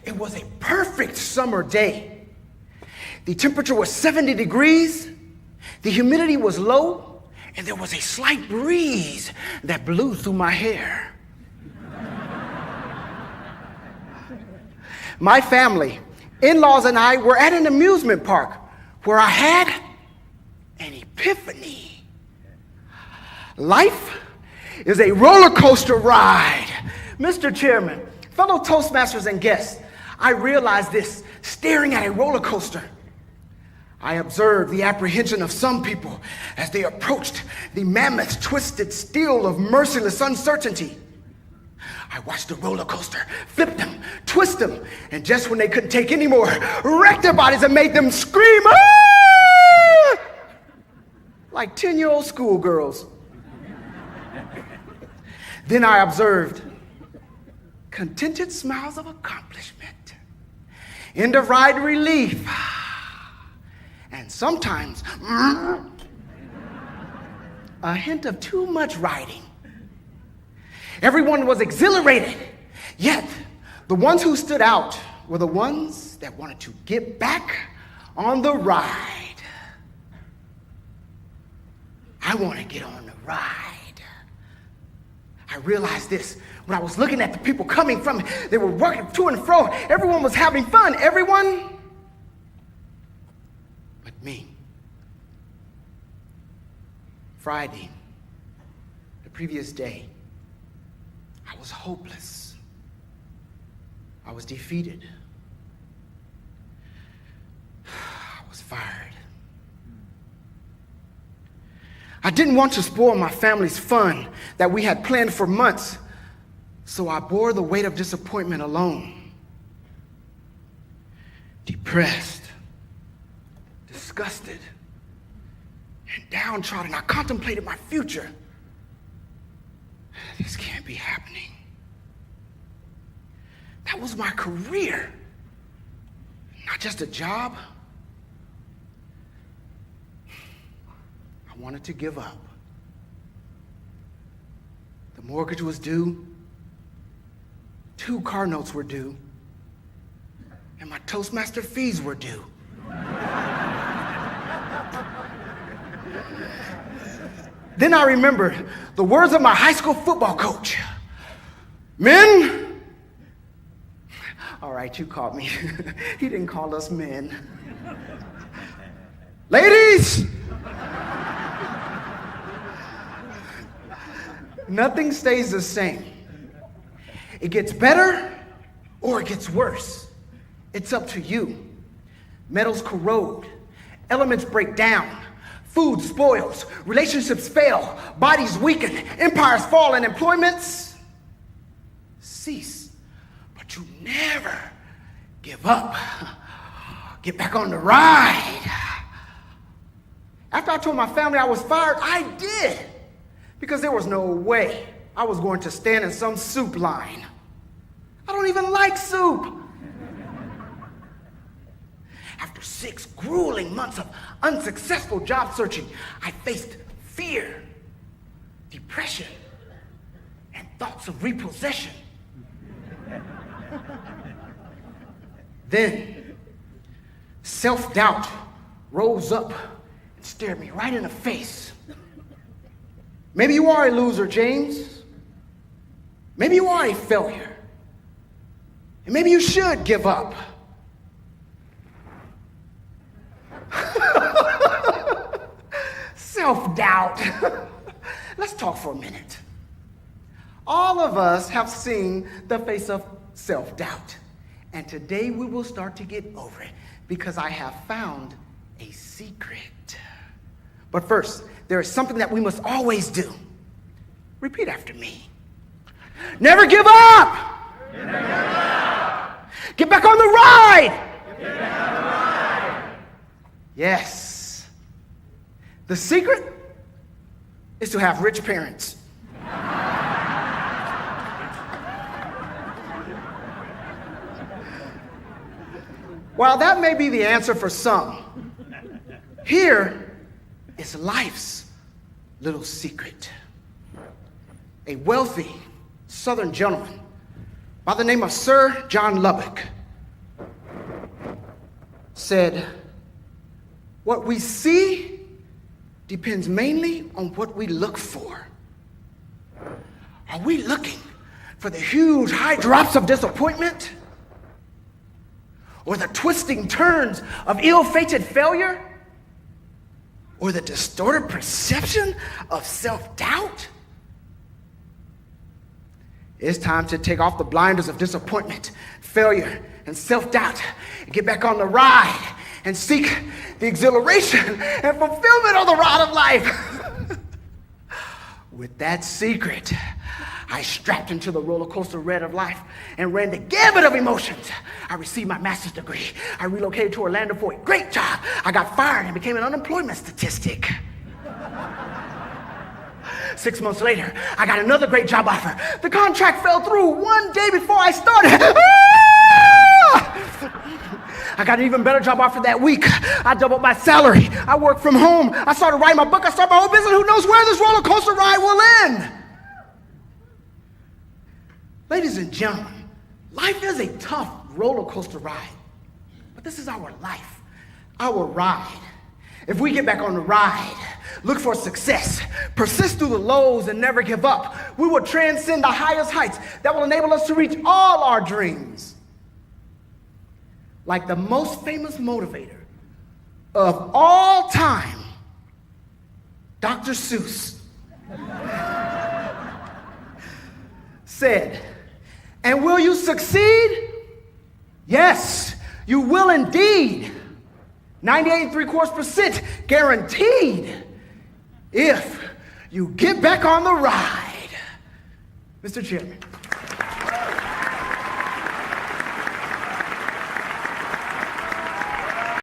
It was a perfect summer day. The temperature was 70 degrees, the humidity was low, and there was a slight breeze that blew through my hair. My family, in-laws, and I were at an amusement park where I had an epiphany. Life is a roller coaster ride. Mr. Chairman, fellow Toastmasters and guests, I realized this staring at a roller coaster. I observed the apprehension of some people as they approached the mammoth twisted steel of merciless uncertainty. I watched the roller coaster flip them, twist them, and just when they couldn't take any more, wrecked their bodies and made them scream, "Ah!" like 10-year-old schoolgirls. Then I observed contented smiles of accomplishment, end-of-ride relief, and sometimes a hint of too much riding. Everyone was exhilarated, yet the ones who stood out were the ones that wanted to get back on the ride. I want to get on the ride. I realized this when I was looking at the people coming from it. They were working to and fro. Everyone was having fun. Everyone but me. Friday, the previous day, I was hopeless. I was defeated. I was fired. I didn't want to spoil my family's fun that we had planned for months, so I bore the weight of disappointment alone. Depressed, disgusted, and downtrodden, I contemplated my future. This can't be happening. That was my career, not just a job. I wanted to give up. The mortgage was due, 2 car notes were due, and my Toastmaster fees were due. Then I remembered the words of my high school football coach. Men, all right, you caught me. He didn't call us men. Ladies, nothing stays the same. It gets better or it gets worse. It's up to you. Metals corrode, elements break down, food spoils, relationships fail, bodies weaken, empires fall, and employments cease. But you never give up. Get back on the ride. After I told my family I was fired, I did. Because there was no way I was going to stand in some soup line. I don't even like soup. After 6 grueling months of unsuccessful job searching, I faced fear, depression, and thoughts of repossession. Then, self-doubt rose up and stared me right in the face. Maybe you are a loser, James. Maybe you are a failure. And maybe you should give up. Self-doubt. Let's talk for a minute. All of us have seen the face of self-doubt. And today we will start to get over it because I have found a secret. But first, there is something that we must always do. Repeat after me. Never give up! Never give up! Get back on the ride! Get back on the ride! Yes. The secret is to have rich parents. While that may be the answer for some, here is life's little secret. A wealthy Southern gentleman by the name of Sir John Lubbock said, what we see depends mainly on what we look for. Are we looking for the huge high drops of disappointment? Or the twisting turns of ill-fated failure? Or the distorted perception of self-doubt? It's time to take off the blinders of disappointment, failure, and self-doubt and get back on the ride and seek the exhilaration and fulfillment of the ride of life. With that secret, I strapped into the roller coaster ride of life and ran the gamut of emotions. I received my master's degree. I relocated to Orlando for a great job. I got fired and became an unemployment statistic. 6 months later, I got another great job offer. The contract fell through one day before I started. I got an even better job offer that week. I doubled my salary. I worked from home. I started writing my book. I started my own business. Who knows where this roller coaster ride will end? Ladies and gentlemen, life is a tough roller coaster ride. But this is our life, our ride. If we get back on the ride, look for success, persist through the lows, and never give up, we will transcend the highest heights that will enable us to reach all our dreams. Like the most famous motivator of all time, Dr. Seuss, said, and will you succeed? Yes, you will indeed. 98.75% guaranteed if you get back on the ride. Mr. Chairman.